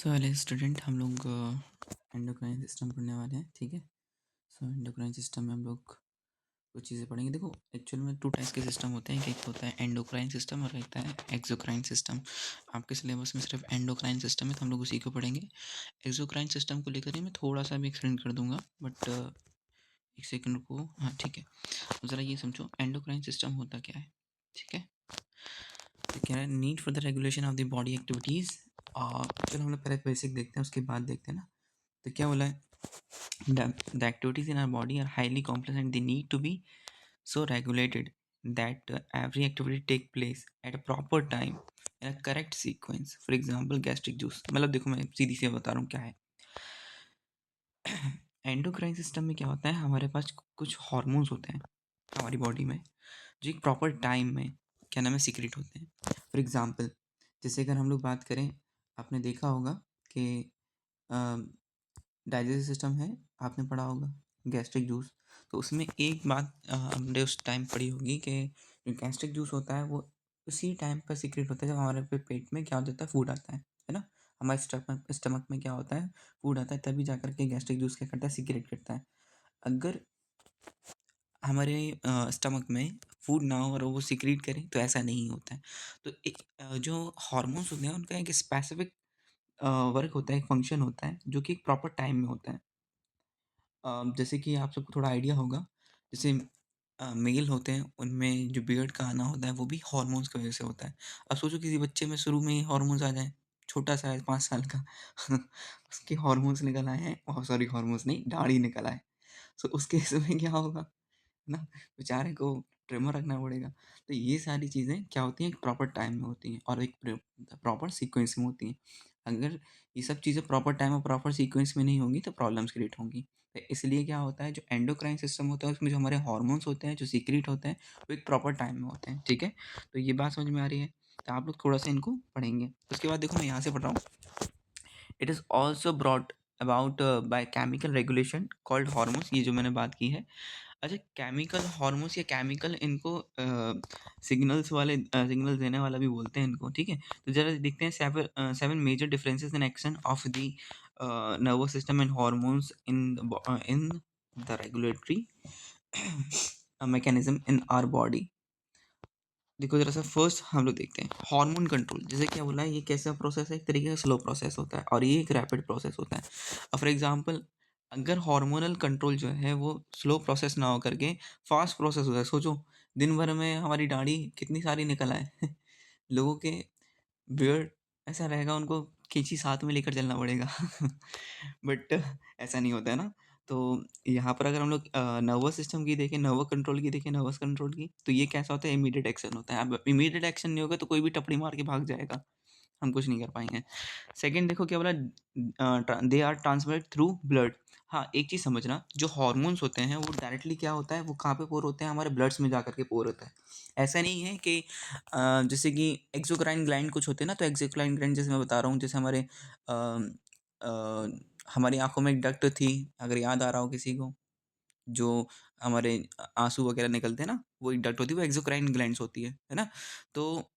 So hello student, हम लोग endocrine system पढ़ने वाले हैं। ठीक है। सो एंडोक्राइन सिस्टम में हम लोग कुछ चीज़ें पढ़ेंगे। देखो, एक्चुअल में 2 टाइप्स के सिस्टम होते हैं। एक होता है एंडोक्राइन सिस्टम और एक होता है एक्सोक्राइन सिस्टम। आपके सिलेबस में सिर्फ एंडोक्राइन सिस्टम है, तो हम लोग उसी को पढ़ेंगे। एक्सोक्राइन सिस्टम को लेकर ही मैं थोड़ा सा भी एक्सप्लेन कर दूंगा, बट एक सेकंड को। हाँ, ठीक है। तो ज़रा ये समझो, एंडोक्राइन सिस्टम होता क्या है। ठीक है। तो क्या है, need for the regulation of the body activities. चलो हम लोग पहले बेसिक देखते हैं, उसके बाद देखते हैं ना। तो क्या बोला है, the activities in our body are highly complex and they need to be so regulated that every activity take place at a proper time in a correct sequence. For example, gastric juice। मतलब देखो, मैं सीधी सी बता रहा हूँ क्या है। Endocrine system में क्या होता है, हमारे पास कुछ हार्मोन्स होते हैं हमारी बॉडी में, जो एक प्रॉपर टाइम में क्या नाम है सीक्रेट होते हैं। फॉर एग्जांपल, जैसे अगर हम लोग बात करें, आपने देखा होगा कि डाइजेस्टिव सिस्टम है, आपने पढ़ा होगा गैस्ट्रिक जूस। तो उसमें एक बात हमने उस टाइम पढ़ी होगी कि जो गैस्ट्रिक जूस होता है वो उसी टाइम पर सीक्रेट होता है जब हमारे पेट में क्या हो जाता है, फूड आता है ना। हमारे स्टमक में क्या होता है, फूड आता है, तभी जाकर के गैस्ट्रिक जूस क्या करता है, सीक्रेट करता है। अगर हमारे स्टमक में फूड ना हो और वो सीक्रेट करें तो ऐसा नहीं होता है। तो जो हार्मोन्स होते हैं उनका एक स्पेसिफिक वर्क होता है, एक फंक्शन होता है जो कि एक प्रॉपर टाइम में होता है। जैसे कि आप सबको थोड़ा आइडिया होगा, जैसे मेल होते हैं उनमें जो बियर्ड का आना होता है वो भी हार्मोन्स की वजह से होता है। अब सोचो किसी बच्चे में शुरू में ही हार्मोन्स आ जाएँ, छोटा-सा है 5 साल का उसके हार्मोन्स निकल आए हैं, ओह सॉरी, हार्मोन्स नहीं, दाढ़ी निकल आए। सो उस केस में क्या होगा ना, बेचारे को ट्रिमर रखना पड़ेगा। तो ये सारी चीज़ें क्या होती हैं, एक प्रॉपर टाइम में होती हैं और एक प्रॉपर सीक्वेंस में होती हैं। अगर ये सब चीज़ें प्रॉपर टाइम और प्रॉपर सीक्वेंस में नहीं होंगी तो प्रॉब्लम्स क्रिएट होंगी। तो इसलिए क्या होता है, जो एंडोक्राइन सिस्टम होता है उसमें जो हमारे हार्मोन्स होते हैं, जो सीक्रेट होते हैं, वो एक प्रॉपर टाइम में होते हैं। ठीक है। तो ये बात समझ में आ रही है। तो आप लोग थोड़ा सा इनको पढ़ेंगे। उसके बाद देखो, मैं यहाँ से पढ़ रहा हूँ। It is also brought about by chemical regulation called hormones. ये जो मैंने बात की है। अच्छा, केमिकल हार्मोन्स या केमिकल, इनको सिग्नल्स वाले, सिग्नल देने वाला भी बोलते हैं इनको। ठीक है। तो जरा देखते हैं 7 major differences in action of the nervous system and hormones in the regulatory mechanism in our body. देखो जरा सा, फर्स्ट हम लोग देखते हैं हार्मोन कंट्रोल। जैसे क्या बोला है, ये कैसा प्रोसेस है, एक तरीके का स्लो प्रोसेस होता है और ये एक रैपिड प्रोसेस होता है। अब फॉर एग्जांपल, अगर हार्मोनल कंट्रोल जो है वो स्लो प्रोसेस ना हो करके फास्ट प्रोसेस होता है, सोचो दिन भर में हमारी दाढ़ी कितनी सारी निकल आए लोगों के बियर्ड ऐसा रहेगा, उनको कैंची साथ में लेकर चलना पड़ेगा बट ऐसा नहीं होता है ना। तो यहाँ पर अगर हम लोग नर्वस सिस्टम की देखें, नर्वस कंट्रोल की, तो ये कैसा होता है, इमीडिएट एक्शन होता है। अब इमीडिएट एक्शन नहीं होगा तो कोई भी टपड़ी मार के भाग जाएगा, हम कुछ नहीं कर पाएंगे। सेकंड देखो क्या बोला, they are transmitted through blood. हाँ, एक चीज़ समझना, जो हॉर्मोन्स होते हैं वो डायरेक्टली क्या होता है, वो कहाँ पे पोर होते हैं, हमारे ब्लड्स में जा करके पोर होता है। ऐसा नहीं है कि जैसे कि एक्सोक्राइन ग्लैंड कुछ होते हैं ना, तो एक्सोक्राइन ग्लैंड जैसे मैं बता रहा हूँ, जैसे अ, अ, हमारी आंखों में एक डक्ट थी, अगर याद आ रहा हो किसी को, जो हमारे आँसू वगैरह निकलते हैं ना, वो एक डक्ट होती है, वो एक्सोक्राइन ग्लैंड्स होती है ना? तो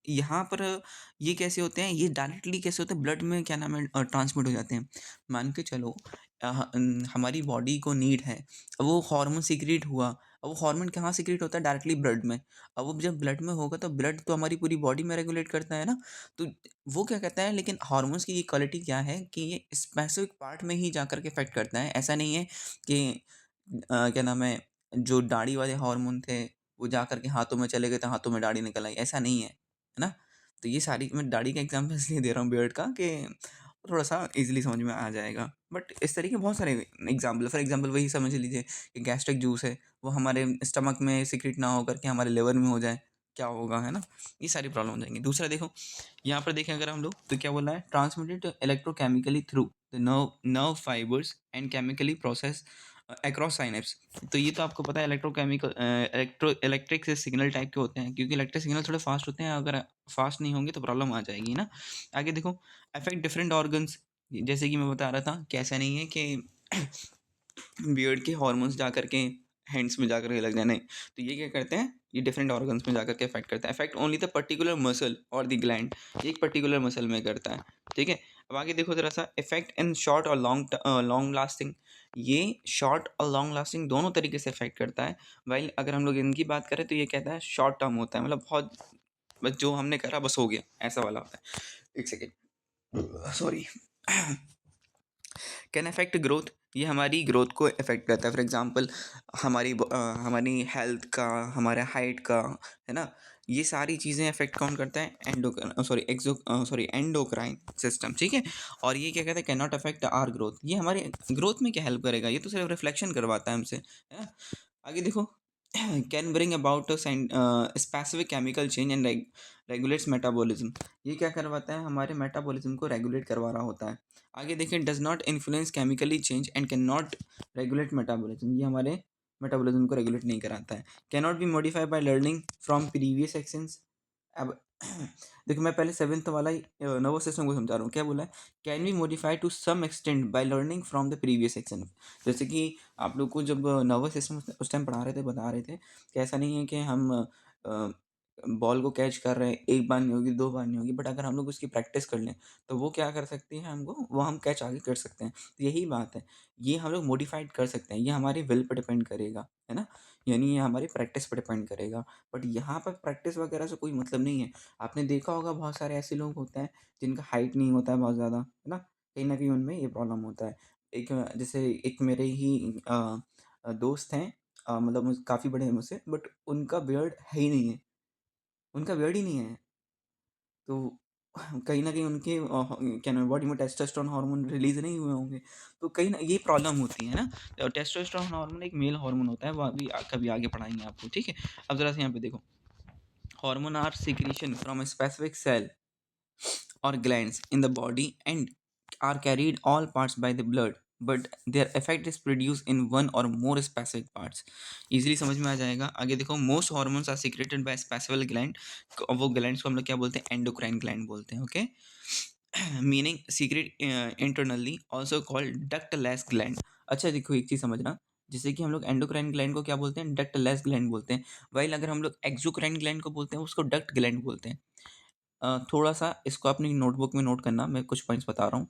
यहाँ पर ये कैसे होते हैं, ये डायरेक्टली कैसे होते हैं, ब्लड में क्या नाम है, ट्रांसमिट हो जाते हैं। मान के चलो, हमारी बॉडी को नीड है, अब वो हार्मोन सीक्रेट हुआ, अब वो हार्मोन कहाँ सीक्रेट होता है, डायरेक्टली ब्लड में। अब वो जब ब्लड में होगा तो ब्लड तो हमारी पूरी बॉडी में रेगुलेट करता है ना। तो वो क्या कहता है, लेकिन हार्मोन्स की ये क्वालिटी क्या है कि ये स्पेसिफिक पार्ट में ही जाकर के इफेक्ट करता है। ऐसा नहीं है कि क्या नाम है, जो दाढ़ी वाले हार्मोन थे, वो जा कर के हाथों में चले गए तो हाथों में दाढ़ी निकल आई, ऐसा नहीं है ना? तो ये सारी, मैं दाढ़ी का एग्ज़ाम्पल इसलिए दे रहा हूँ बियर्ड का, कि थोड़ा-सा ईज़िली समझ में आ जाएगा। बट इस तरीके के बहुत सारे एग्ज़ाम्पल, फॉर एग्ज़ाम्पल वही समझ लीजिए कि गैस्ट्रिक जूस है, वो हमारे स्टमक में सीक्रेट ना हो करके हमारे लिवर में हो जाए, क्या होगा, है ना? ये सारी प्रॉब्लम हो जाएँगी। दूसरा देखो, यहाँ पर देखें अगर हम लोग, तो क्या बोला है, transmitted electrochemically through the nerve nerve fibres and chemically process across synapse. तो ये तो आपको पता है, इलेक्ट्रिक से सिग्नल टाइप के होते हैं, क्योंकि इलेक्ट्रिक सिग्नल थोड़े फास्ट होते हैं, अगर फास्ट नहीं होंगे तो प्रॉब्लम आ जाएगी ना। आगे देखो, अफेक्ट डिफरेंट ऑर्गन्स। जैसे कि मैं बता रहा था कि ऐसा नहीं है कि बियर्ड के हॉर्मोन्स जा करके हैंड्स में जाकर के लग जाने। तो ये क्या करते हैं, ये डिफरेंट ऑर्गन्स में जाकर के अफेक्ट करता है। Affect only the particular muscle और द ग्लैंड, एक पर्टिकुलर मसल में करता है। ठीक है। अब आगे देखो जरा सा, इफेक्ट इन शॉर्ट और लॉन्ग लास्टिंग। ये शॉर्ट और लॉन्ग लास्टिंग दोनों तरीके से इफेक्ट करता है। वाइल अगर हम लोग इनकी बात करें तो ये कहता है शॉर्ट टर्म होता है, मतलब बहुत, बस जो हमने करा बस हो गया, ऐसा वाला होता है। एक second, sorry. Can affect growth, ये हमारी ग्रोथ को इफेक्ट करता है। फॉर एग्जांपल हमारी हेल्थ का, हमारे हाइट का, है ना, ये सारी चीज़ें अफेक्ट कौन करता है? एंडोक्राइन सिस्टम, ठीक है। और ये क्या कहते हैं? Can not affect our growth, ये हमारे ग्रोथ में क्या हेल्प करेगा? ये तो सिर्फ रिफ्लेक्शन करवाता है हमसे, है ना। आगे देखो, can bring about specific chemical change and regulates metabolism, ये क्या करवाता है? हमारे मेटाबॉलिज्म को रेगुलेट करवा रहा होता है। आगे देखें, does not influence chemically change and can not regulate metabolism, ये हमारे मेटाबॉलिज्म को रेगुलेट नहीं कराता है। Can not be modified by learning from previous actions. अब देखो, मैं पहले सेवेंथ वाला ही नर्वस सिस्टम को समझा रहा हूँ। क्या बोला है? Can be modified to some extent by learning from the previous action. जैसे कि आप लोग को जब नर्वस सिस्टम उस टाइम पढ़ा रहे थे, बता रहे थे कि ऐसा नहीं है कि हम बॉल को कैच कर रहे हैं, एक बार नहीं होगी, दो बार नहीं होगी, बट अगर हम लोग उसकी प्रैक्टिस कर लें तो वो क्या कर सकती है? हमको वो हम कैच आगे कर सकते हैं। तो यही बात है, ये हम लोग मॉडिफाइड कर सकते हैं, ये हमारी विल पर डिपेंड करेगा, है ना। यानी ये हमारी प्रैक्टिस पर डिपेंड करेगा। बट यहाँ पर प्रैक्टिस वगैरह से कोई मतलब नहीं है। आपने देखा होगा बहुत सारे ऐसे लोग होते हैं जिनका हाइट नहीं होता है बहुत ज़्यादा, है ना, कहीं ना कहीं उनमें ये प्रॉब्लम होता है। एक जैसे एक मेरे ही दोस्त हैं, मतलब काफ़ी बड़े हैं मुझसे, बट उनका बियर्ड है ही नहीं है, उनका बियर्ड ही नहीं है। तो कहीं न कहीं उनके क्या नाम है, बॉडी में टेस्टोस्टेरोन हार्मोन रिलीज़ नहीं हुए होंगे, तो कहीं न ये प्रॉब्लम होती है ना। टेस्टोस्टेरोन हार्मोन एक मेल हार्मोन होता है, वो अभी कभी आगे पढ़ाएँगे आपको, ठीक है। अब ज़रा सा यहाँ पे देखो, hormone are secretion from a specific cell or glands in the body and are carried all parts by the blood, but their effect is produced in one or more specific parts। Easily समझ में आ जाएगा। आगे देखो, most hormones are secreted by specific gland, वो glands को हम लोग क्या बोलते हैं? एंडोक्राइन ग्लैंड बोलते हैं, okay. Meaning secret internally also called ductless gland. अच्छा देखो, एक चीज़ समझना, जैसे कि हम लोग एंडोक्राइन ग्लैंड को क्या बोलते हैं? डक्टलेस ग्लैंड बोलते हैं। वाइल अगर हम लोग एक्सोक्राइन ग्लैंड को बोलते हैं, उसको डक्ट ग्लैंड बोलते हैं। थोड़ा-सा इसको अपनी नोटबुक में नोट करना, मैं कुछ पॉइंट्स बता रहा हूँ।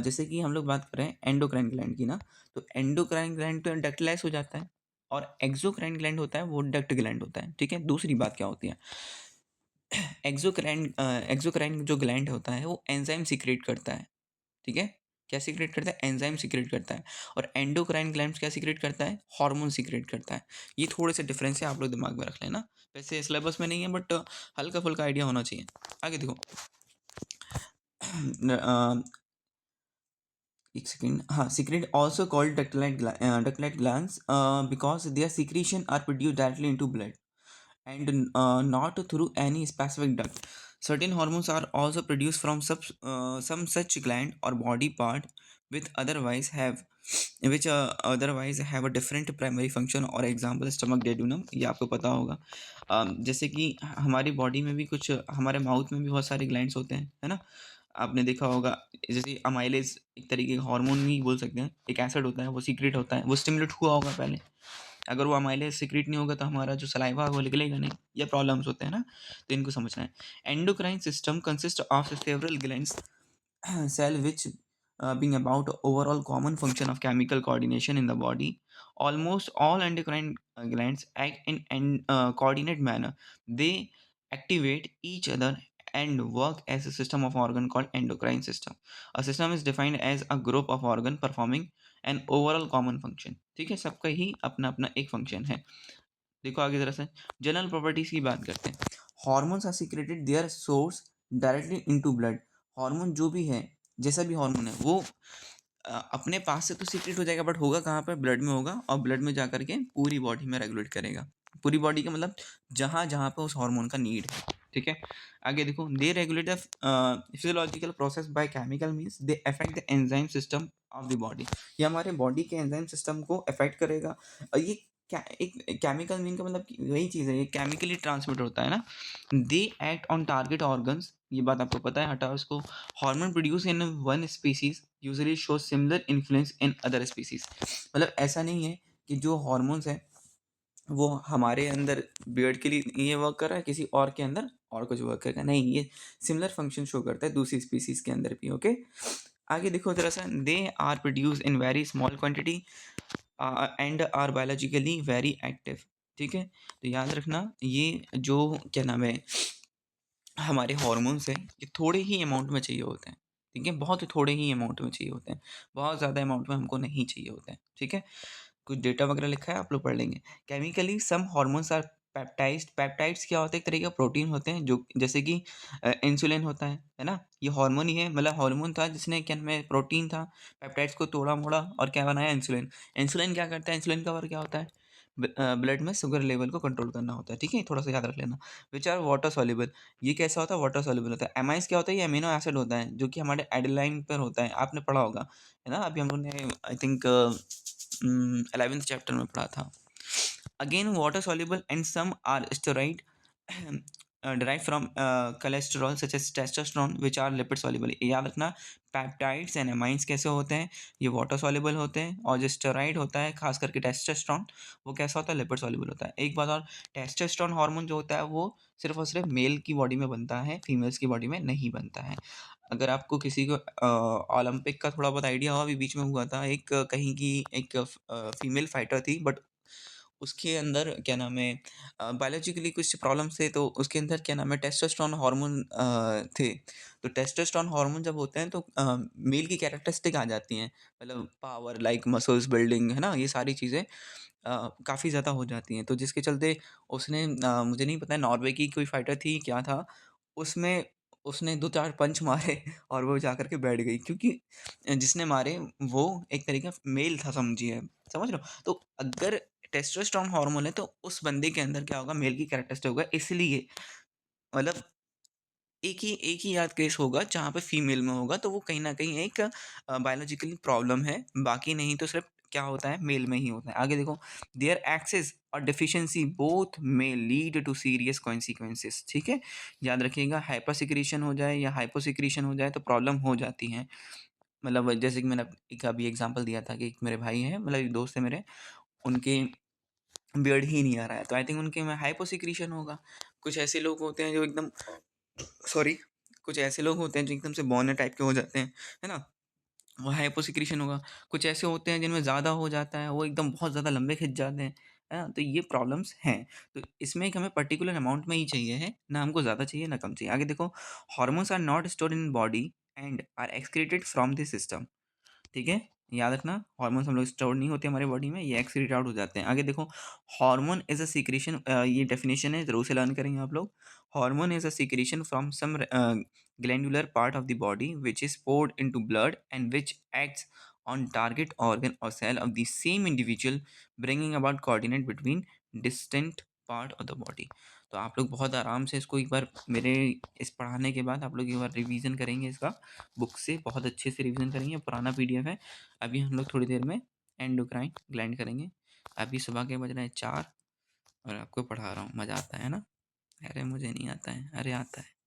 जैसे कि हम लोग बात कर रहे हैं एंडोक्राइन ग्लैंड की ना, तो एंडोक्राइन ग्लैंड तो डक्टलेस हो जाता है, और एक्सोक्राइन ग्लैंड होता है, वो डक्ट ग्लैंड होता है, ठीक है। दूसरी बात क्या होती है? एक्सोक्राइन जो ग्लैंड होता है वो एंजाइम सीक्रेट करता है, ठीक है। क्या सीक्रेट करता है? एंजाइम सीक्रेट करता है। और एंडोक्राइन ग्लैंड क्या सीक्रेट करता है? हार्मोन सीक्रेट करता है। ये थोड़े से डिफरेंस है, आप लोग दिमाग में रख लेना। वैसे सिलेबस में नहीं है, बट हल्का फुल्का आइडिया होना चाहिए। आगे देखो, एक सेकेंड, हाँ, secrete also called ductile glands because their secretion are produced directly into blood and not through any specific duct. Certain hormones are also produced from some such gland or body part with otherwise have a different primary function, और example stomach duodenum, ये आपको पता होगा। जैसे कि हमारी body में भी कुछ, हमारे माउथ में भी बहुत सारे ग्लैंड्स होते हैं, है ना। आपने देखा होगा, जैसे अमाइलेज एक तरीके का हार्मोन ही बोल सकते हैं, एक एसिड होता है, वो सीक्रेट होता है, वो स्टिमुलेट हुआ होगा पहले। अगर वो अमाइलेज सीक्रेट नहीं होगा तो हमारा जो सलाइवा है वो निकलेगा नहीं, ये प्रॉब्लम्स होते हैं ना, तो इनको समझना है। Endocrine system consist of several glands cell which being about overall common function of chemical coordination in the body. Almost all endocrine glands act in coordinate manner. They activate each other and work as a system of organ called endocrine system. A system is defined as a group of organ performing an overall common function। ठीक है, सबका ही अपना अपना एक function है। देखो आगे जरा से, जनरल प्रॉपर्टीज की बात करते हैं। Hormones are secreted their source directly into blood. Hormone जो भी है, जैसा भी हार्मोन है, वो अपने पास से तो सीक्रेट हो जाएगा, बट होगा कहाँ पर? ब्लड में होगा, और ब्लड में जा करके पूरी बॉडी में रेगुलेट करेगा। पूरी बॉडी का मतलब जहाँ जहाँ पे उस हार्मोन का नीड है, ठीक है। आगे देखो, they regulate the physiological process by chemical means they affect the enzyme system of the body. ये हमारे बॉडी के एंजाइम सिस्टम को अफेक्ट करेगा। और ये क्या, एक केमिकल मीन का मतलब वही चीज़ है, ये केमिकली ट्रांसमिट होता है ना। They act on target organs, ये बात आपको पता है, हटाओ इसको। Hormone produce in one species usually show similar influence in other species. मतलब ऐसा नहीं है कि जो हार्मोन्स है वो हमारे अंदर बियर्ड के लिए ये वर्क कर रहा है, किसी और के अंदर और कुछ वर्क करेगा नहीं, ये सिमिलर फंक्शन शो करता है दूसरी स्पीसीज के अंदर भी। ओके, आगे देखो जरा सा, they are produce in very small quantity and are biologically very active. ठीक है, तो याद रखना ये जो क्या नाम है हमारे हॉर्मोन्स हैं, ये थोड़े ही अमाउंट में चाहिए होते हैं। ठीक है, बहुत थोड़े ही अमाउंट में चाहिए होते हैं, बहुत ज़्यादा अमाउंट में हमको नहीं चाहिए होते हैं। ठीक है, कुछ डेटा वगैरह लिखा है, आप लोग पढ़ लेंगे। Chemically some hormones are peptides. Peptides क्या होता है? एक तरीके का प्रोटीन होते हैं, जो जैसे कि इंसुलिन होता है ना? ये हार्मोन ही है, मतलब हार्मोन था जिसने क्या में प्रोटीन था, पेप्टाइड्स को तोड़ा मोड़ा और क्या बनाया? इंसुलिन। इंसुलिन क्या करता है? इंसुलिन का वर्क क्या होता है? ब्लड में शुगर लेवल को कंट्रोल करना होता है। ठीक है, थोड़ा सा याद रख लेना। Which are water soluble. ये कैसा होता है? वाटर सॉल्युबल होता है। एमाइंस क्या होता है? ये अमीनो एसिड होता है, जो कि हमारे एडेनाइन पर होता है, आपने पढ़ा होगा, है ना? अभी हम लोग ने आई थिंक 11th चैप्टर में पढ़ा था। Again water soluble and some are steroid derived from cholesterol such as testosterone which are lipid soluble। ये याद रखना, पेप्टाइड्स एंड एमाइंस कैसे होते हैं? ये वाटर soluble होते हैं, और जो स्टेरॉइड होता है खास करके टेस्टोस्टेरोन, वो कैसा होता है? लिपिड soluble होता है। एक बात और, टेस्टोस्टेरोन हार्मोन जो होता है वो सिर्फ और सिर्फ मेल की बॉडी में बनता है, फीमेल्स की बॉडी में नहीं बनता है। अगर आपको किसी को ओलंपिक का थोड़ा बहुत आइडिया हो, अभी बीच में हुआ था एक कहीं की एक फीमेल फाइटर थी, बट उसके अंदर क्या नाम है बायोलॉजिकली कुछ प्रॉब्लम्स थे, तो उसके अंदर क्या नाम है टेस्टोस्टेरोन हार्मोन थे। तो टेस्टोस्टेरोन हार्मोन जब होते हैं तो मेल की कैरेक्टरिस्टिक आ जाती हैं, मतलब पावर लाइक मसल्स बिल्डिंग, है ना? ये सारी चीज़ें काफ़ी ज़्यादा हो जाती हैं, तो जिसके चलते उसने मुझे नहीं पता है नॉर्वे की कोई फाइटर थी क्या था, उसमें उसने 2-4 पंच मारे और वो जा कर के बैठ गई, क्योंकि जिसने मारे वो एक तरीके का मेल था, समझिए, समझ रहे हो? तो अगर टेस्टोस्टेरोन हार्मोन है तो उस बंदे के अंदर क्या होगा? मेल की कैरेक्टरिस्टिक होगा, इसलिए मतलब एक ही आध केस होगा जहाँ पे फीमेल में होगा, तो वो कहीं न कहीं एक बायोलॉजिकली प्रॉब्लम है, बाकी नहीं तो सिर्फ़ क्या होता है? मेल में ही होता है। आगे देखो, देयर एक्सेस और deficiency both may lead to serious consequences. ठीक है? याद रखिएगा, हाइपर सिक्रीशन हो जाए या हाइपो सिक्रीशन हो जाए तो प्रॉब्लम हो जाती है। मतलब जैसे कि मैंने एक अभी एग्ज़ाम्पल दिया था कि एक मेरे भाई हैं, मतलब एक दोस्त है मेरे, उनके बियर्ड ही नहीं आ रहा है, तो आई थिंक उनके में हाइपो सिक्रीशन होगा। कुछ ऐसे लोग होते हैं जो एकदम सॉरी कुछ ऐसे लोग होते हैं जो एकदम से बौने टाइप के हो जाते हैं, है ना? वो हाइपो सिक्रीशन होगा। कुछ ऐसे होते हैं जिनमें ज़्यादा हो जाता है, वो एकदम बहुत ज़्यादा लंबे खिंच जाते हैं, है ना? तो ये प्रॉब्लम्स हैं। तो इसमें एक हमें पर्टिकुलर अमाउंट में ही चाहिए है, ना हमको ज़्यादा चाहिए ना कम चाहिए। आगे देखो, hormones are not stored in body and are excreted from the system. ठीक है? याद रखना, हार्मोन्स हम लोग स्टोर नहीं होते हमारे बॉडी में, ये एक्सक्रीट आउट हो जाते हैं। आगे देखो, हार्मोन इज़ अ सीक्रेशन, ये डेफिनिशन है, ज़रूर से लर्न करेंगे आप लोग। Hormone is a secretion from some glandular part of the body which is poured into blood and which acts on target organ or cell of the same individual, bringing about coordinate between distinct part of the body. तो आप लोग बहुत आराम से इसको एक बार मेरे इस पढ़ाने के बाद आप लोग एक बार रिवीजन करेंगे इसका, बुक से बहुत अच्छे से रिवीजन करेंगे, पुराना पीडीएफ है। अभी हम लोग थोड़ी देर में एंडोक्राइन ग्लैंड करेंगे। अभी सुबह के बज रहे हैं 4 और आपको पढ़ा रहा हूँ, मज़ा आता है ना? अरे मुझे नहीं आता है, अरे आता है।